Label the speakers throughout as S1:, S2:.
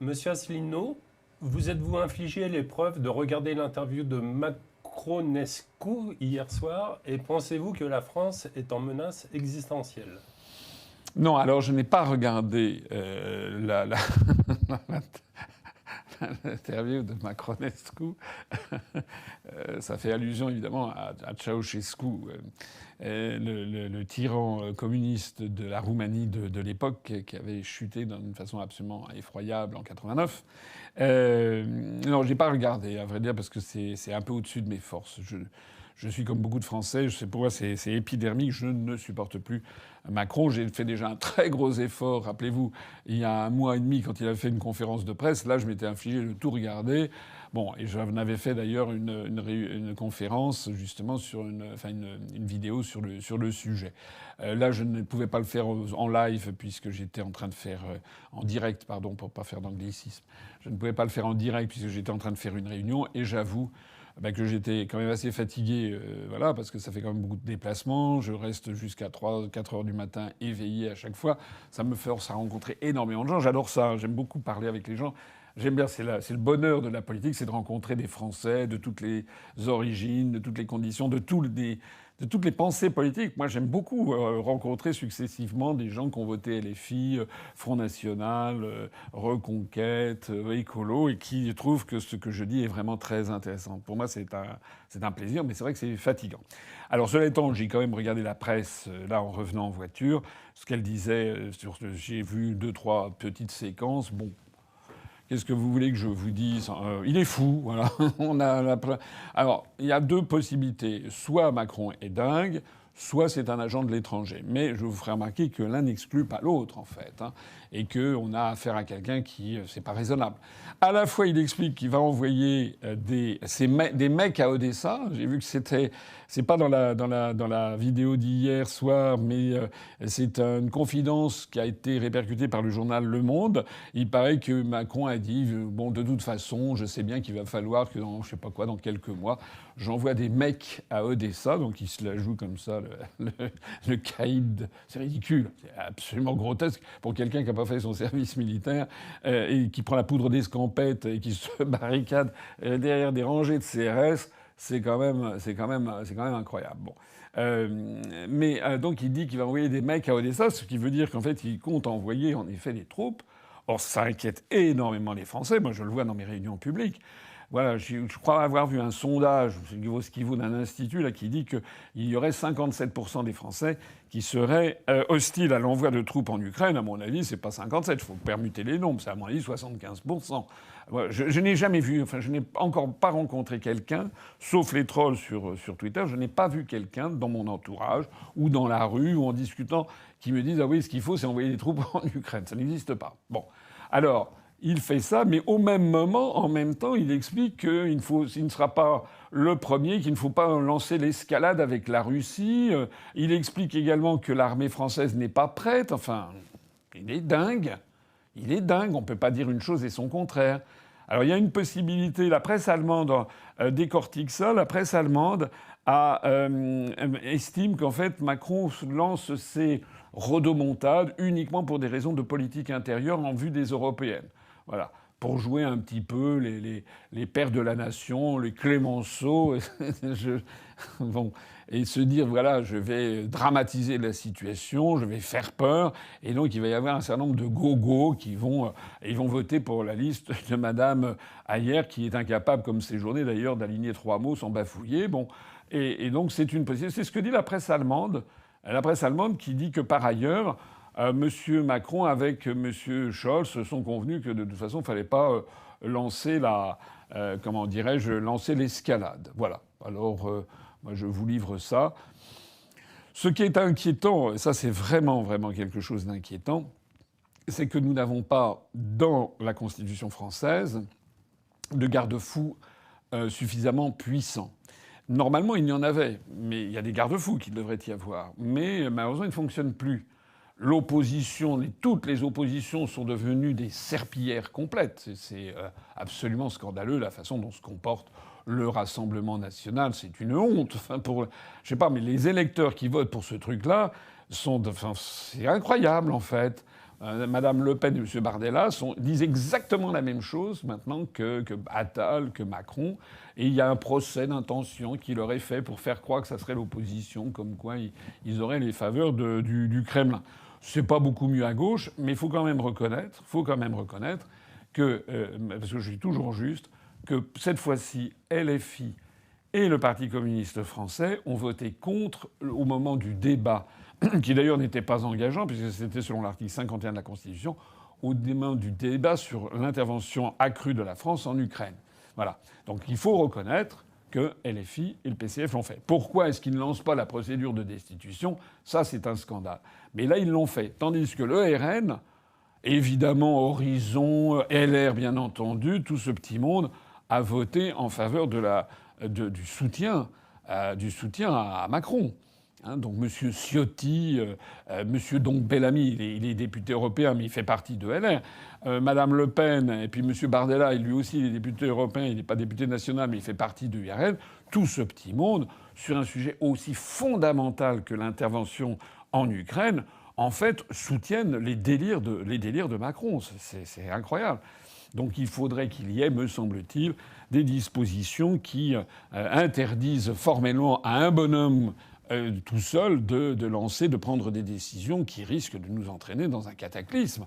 S1: Monsieur Asselineau, vous êtes-vous infligé l'épreuve de regarder l'interview de Macronescu hier soir et pensez-vous que la France est en menace existentielle?
S2: Non, alors je n'ai pas regardé l'interview de Macronescu. Ça fait allusion évidemment à Ceausescu, le tyran communiste de la Roumanie de l'époque, qui avait chuté d'une façon absolument effroyable en 89. Non, j'ai pas regardé, à vrai dire, parce que c'est un peu au-dessus de mes forces. Je suis comme beaucoup de Français, je sais pour moi c'est épidermique, je ne supporte plus Macron. J'ai fait déjà un très gros effort, rappelez-vous, il y a un mois et demi quand il a fait une conférence de presse, là je m'étais infligé de tout regarder. Bon, et j'en avais fait d'ailleurs une conférence justement sur une vidéo sur le sujet. Là je ne pouvais pas le faire en live puisque j'étais en train de faire en direct, pardon, pour pas faire d'anglicisme. Je ne pouvais pas le faire en direct puisque j'étais en train de faire une réunion et j'avoue que j'étais quand même assez fatigué, voilà, parce que ça fait quand même beaucoup de déplacements. Je reste jusqu'à 3-4 heures du matin éveillé à chaque fois. Ça me force à rencontrer énormément de gens. J'adore ça. J'aime beaucoup parler avec les gens. J'aime bien, c'est le bonheur de la politique, c'est de rencontrer des Français de toutes les origines, de toutes les conditions, de toutes les pensées politiques. Moi, j'aime beaucoup rencontrer successivement des gens qui ont voté LFI, Front National, Reconquête, Écolo, et qui trouvent que ce que je dis est vraiment très intéressant. Pour moi, c'est un plaisir, mais c'est vrai que c'est fatigant. Alors, cela étant, j'ai quand même regardé la presse, là, en revenant en voiture, ce qu'elle disait. J'ai vu 2-3 petites séquences. Bon. Qu'est-ce que vous voulez que je vous dise? Il est fou, voilà. Alors, il y a deux possibilités. Soit Macron est dingue, soit c'est un agent de l'étranger. Mais je vous ferai remarquer que l'un n'exclut pas l'autre, en fait, hein, et qu'on a affaire à quelqu'un qui, c'est pas raisonnable. À la fois, il explique qu'il va envoyer des mecs à Odessa. J'ai vu que c'est pas dans la vidéo d'hier soir, mais c'est une confidence qui a été répercutée par le journal Le Monde. Il paraît que Macron a dit bon, de toute façon, je sais bien qu'il va falloir que dans je sais pas quoi, dans quelques mois, j'envoie des mecs à Odessa. Donc il se la joue comme ça, le caïd. C'est ridicule, c'est absolument grotesque pour quelqu'un qui n'a pas fait son service militaire et qui prend la poudre d'escampette et qui se barricade derrière des rangées de CRS. C'est quand même incroyable. Bon. Donc il dit qu'il va envoyer des mecs à Odessa, ce qui veut dire qu'en fait il compte envoyer en effet des troupes. Or ça inquiète énormément les Français. Moi je le vois dans mes réunions publiques. Voilà, je crois avoir vu un sondage, ce qui vaut d'un institut, là, qui dit qu'il y aurait 57% des Français qui seraient hostiles à l'envoi de troupes en Ukraine. À mon avis, c'est pas 57, il faut permuter les nombres, c'est à mon avis 75%. Voilà, je n'ai jamais vu, enfin je n'ai encore pas rencontré quelqu'un, sauf les trolls sur Twitter, je n'ai pas vu quelqu'un dans mon entourage, ou dans la rue, ou en discutant, qui me dise « Ah oui, ce qu'il faut, c'est envoyer des troupes en Ukraine ». Ça n'existe pas. Bon. Alors... il fait ça, mais au même moment, en même temps, il explique qu'il ne sera pas le premier, qu'il ne faut pas lancer l'escalade avec la Russie. Il explique également que l'armée française n'est pas prête. Enfin, il est dingue. Il est dingue. On ne peut pas dire une chose et son contraire. Alors, il y a une possibilité. La presse allemande décortique ça. La presse allemande estime qu'en fait, Macron lance ses rodomontades uniquement pour des raisons de politique intérieure en vue des européennes. Voilà, pour jouer un petit peu les pères de la nation, les Clémenceau, bon, et se dire voilà, je vais dramatiser la situation, je vais faire peur, et donc il va y avoir un certain nombre de gogos qui vont voter pour la liste de Madame Ayer, qui est incapable, comme ces journées d'ailleurs, d'aligner 3 mots sans bafouiller. Bon, et donc c'est une possibilité. C'est ce que dit la presse allemande qui dit que par ailleurs. Monsieur Macron avec Monsieur Scholz sont convenus que de toute façon, il ne fallait pas lancer lancer l'escalade. Voilà. Alors, moi, je vous livre ça. Ce qui est inquiétant, et ça, c'est vraiment, vraiment quelque chose d'inquiétant, c'est que nous n'avons pas, dans la Constitution française, de garde-fous suffisamment puissants. Normalement, il y en avait, mais il y a des garde-fous qu'il devrait y avoir. Mais malheureusement, ils ne fonctionnent plus. L'opposition, toutes les oppositions sont devenues des serpillères complètes. C'est absolument scandaleux la façon dont se comporte le Rassemblement national. C'est une honte. Enfin, je sais pas, mais les électeurs qui votent pour ce truc-là c'est incroyable en fait. Madame Le Pen et M. Bardella disent exactement la même chose maintenant que Attal, que Macron. Et il y a un procès d'intention qui leur est fait pour faire croire que ça serait l'opposition, comme quoi ils auraient les faveurs du Kremlin. C'est pas beaucoup mieux à gauche, mais il faut quand même reconnaître que, parce que je suis toujours juste, que cette fois-ci, LFI et le Parti communiste français ont voté contre au moment du débat, qui d'ailleurs n'était pas engageant, puisque c'était selon l'article 51 de la Constitution, au moment du débat sur l'intervention accrue de la France en Ukraine. Voilà. Donc il faut reconnaître que LFI et le PCF l'ont fait. Pourquoi est-ce qu'ils ne lancent pas la procédure de destitution ? Ça, c'est un scandale. Mais là, ils l'ont fait. Tandis que le RN, évidemment, Horizon, LR, bien entendu, tout ce petit monde a voté en faveur du soutien à Macron. Donc M. Ciotti, M. donc Bellamy, il est député européen, mais il fait partie de LR. Madame Le Pen, et puis M. Bardella, lui aussi, il est député européen, il n'est pas député national, mais il fait partie de l'URL. Tout ce petit monde, sur un sujet aussi fondamental que l'intervention en Ukraine, en fait, soutiennent les délires de Macron. C'est incroyable. Donc il faudrait qu'il y ait, me semble-t-il, des dispositions qui interdisent formellement à un bonhomme tout seul de prendre des décisions qui risquent de nous entraîner dans un cataclysme.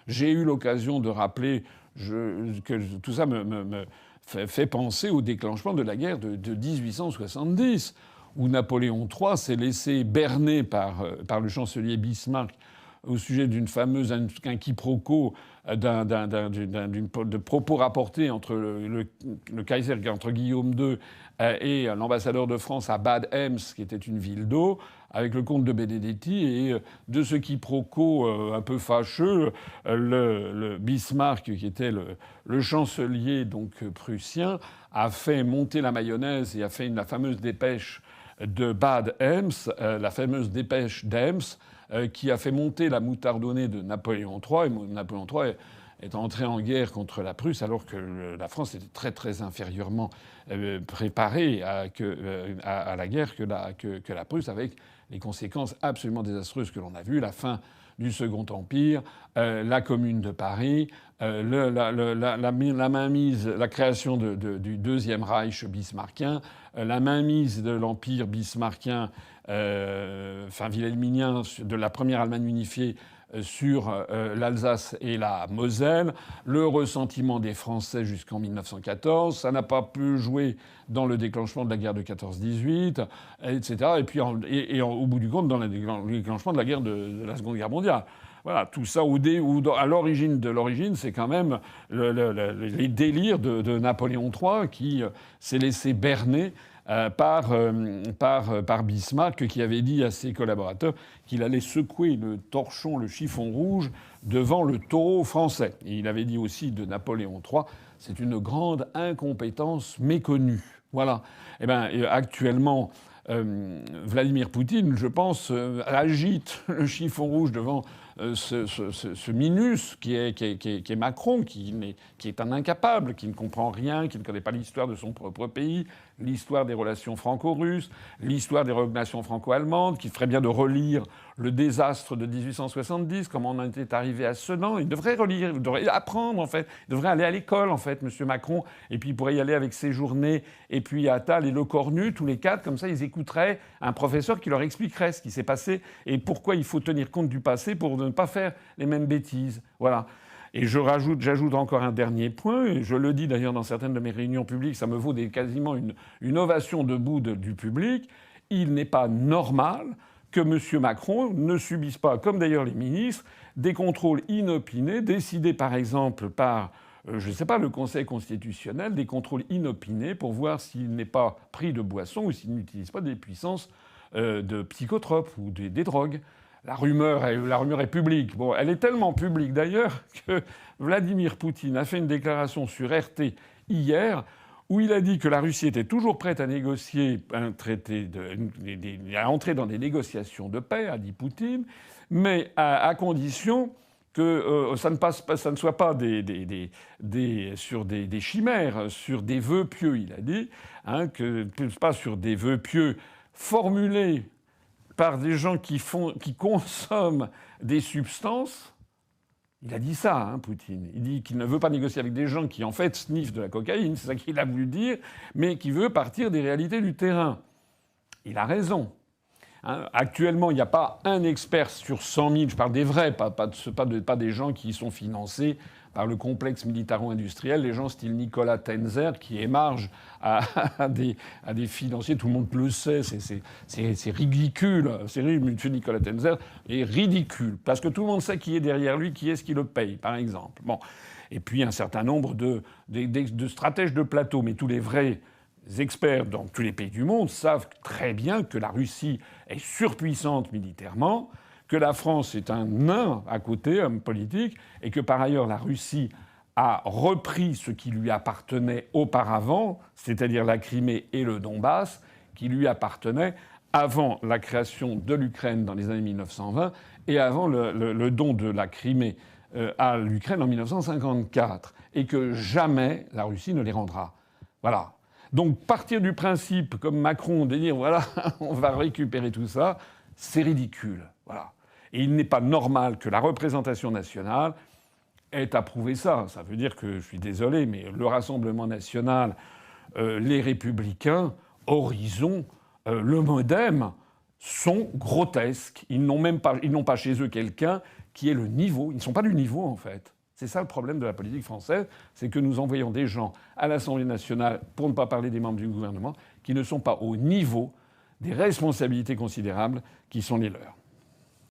S2: J'ai eu l'occasion de rappeler que tout ça me fait penser au déclenchement de la guerre de 1870, où Napoléon III s'est laissé berner par le chancelier Bismarck au sujet d'un quiproquo, de propos rapportés entre le Kaiser, entre Guillaume II et l'ambassadeur de France à Bad Ems, qui était une ville d'eau, avec le comte de Benedetti. Et de ce quiproquo un peu fâcheux, le Bismarck, qui était le chancelier donc prussien, a fait monter la mayonnaise et a fait la fameuse dépêche de Bad Ems, la fameuse dépêche d'Ems, qui a fait monter la moutardonnée de Napoléon III. Et Napoléon III est entré en guerre contre la Prusse alors que la France était très très inférieurement préparée à la guerre que la Prusse, avec les conséquences absolument désastreuses que l'on a vues, la fin du Second Empire, la Commune de Paris, la mainmise, la création du Deuxième Reich bismarckien, la mainmise de l'Empire bismarckien, wilhelminien, de la première Allemagne unifiée sur l'Alsace et la Moselle, le ressentiment des Français jusqu'en 1914. Ça n'a pas pu jouer dans le déclenchement de la guerre de 14-18, etc. Et puis, au bout du compte, dans le déclenchement de la guerre de la Seconde Guerre mondiale. Voilà, tout ça à l'origine de l'origine, c'est quand même les délires de Napoléon III qui s'est laissé berner par Bismarck, qui avait dit à ses collaborateurs qu'il allait secouer le torchon, le chiffon rouge, devant le taureau français. Et il avait dit aussi de Napoléon III, c'est une grande incompétence méconnue. Voilà. Eh bien, actuellement, Vladimir Poutine, je pense, agite le chiffon rouge devant ce minus qui est Macron, qui est un incapable, qui ne comprend rien, qui ne connaît pas l'histoire de son propre pays, l'histoire des relations franco-russes, l'histoire des relations franco-allemandes, qui ferait bien de relire le désastre de 1870, comment on en était arrivé à Sedan. Il devrait relire, il devrait apprendre, en fait. Il devrait aller à l'école, en fait, M. Macron. Et puis il pourrait y aller avec ses journées, et puis Attal et Le Cornu, tous les quatre. Comme ça, ils écouteraient un professeur qui leur expliquerait ce qui s'est passé et pourquoi il faut tenir compte du passé pour ne pas faire les mêmes bêtises. Voilà. Et j'ajoute encore un dernier point, et je le dis d'ailleurs dans certaines de mes réunions publiques, ça me vaut quasiment une ovation debout du public. Il n'est pas normal que M. Macron ne subisse pas, comme d'ailleurs les ministres, des contrôles inopinés, décidés par exemple par, je ne sais pas, le Conseil constitutionnel, des contrôles inopinés pour voir s'il n'est pas pris de boisson ou s'il n'utilise pas des puissances de psychotropes ou des drogues. La rumeur est publique. Bon, elle est tellement publique d'ailleurs que Vladimir Poutine a fait une déclaration sur RT hier où il a dit que la Russie était toujours prête à négocier un traité, à entrer dans des négociations de paix, a dit Poutine, mais à condition que ça ne soit pas sur des chimères, sur des vœux pieux, il a dit, pas sur des vœux pieux formulés par des gens qui consomment des substances, Il a dit ça, hein, Poutine. Il dit qu'il ne veut pas négocier avec des gens qui, en fait, sniffent de la cocaïne, c'est ça qu'il a voulu dire, mais qui veut partir des réalités du terrain. Il a raison. Hein, actuellement, il n'y a pas un expert sur 100 000, je parle des vrais, pas des gens qui sont financés par le complexe militaro-industriel, les gens style Nicolas Tenzer qui émargent à des financiers, tout le monde le sait, c'est ridicule. C'est ridicule, M. Nicolas Tenzer est ridicule, parce que tout le monde sait qui est derrière lui, qui est-ce qui le paye, par exemple. Bon. Et puis un certain nombre de stratèges de plateau, mais tous les vrais experts dans tous les pays du monde savent très bien que la Russie est surpuissante militairement, que la France est un nain à côté, homme politique, et que par ailleurs la Russie a repris ce qui lui appartenait auparavant, c'est-à-dire la Crimée et le Donbass, qui lui appartenaient avant la création de l'Ukraine dans les années 1920 et avant le don de la Crimée à l'Ukraine en 1954, et que jamais la Russie ne les rendra. Voilà. Donc partir du principe, comme Macron, de dire voilà, on va récupérer tout ça, c'est ridicule. Voilà. Et il n'est pas normal que la représentation nationale ait approuvé ça. Ça veut dire que, je suis désolé, mais le Rassemblement national, les Républicains, Horizon, le MoDem sont grotesques. Ils n'ont pas chez eux quelqu'un qui ait le niveau. Ils ne sont pas du niveau, en fait. C'est ça le problème de la politique française, c'est que nous envoyons des gens à l'Assemblée nationale, pour ne pas parler des membres du gouvernement, qui ne sont pas au niveau des responsabilités considérables qui sont les leurs.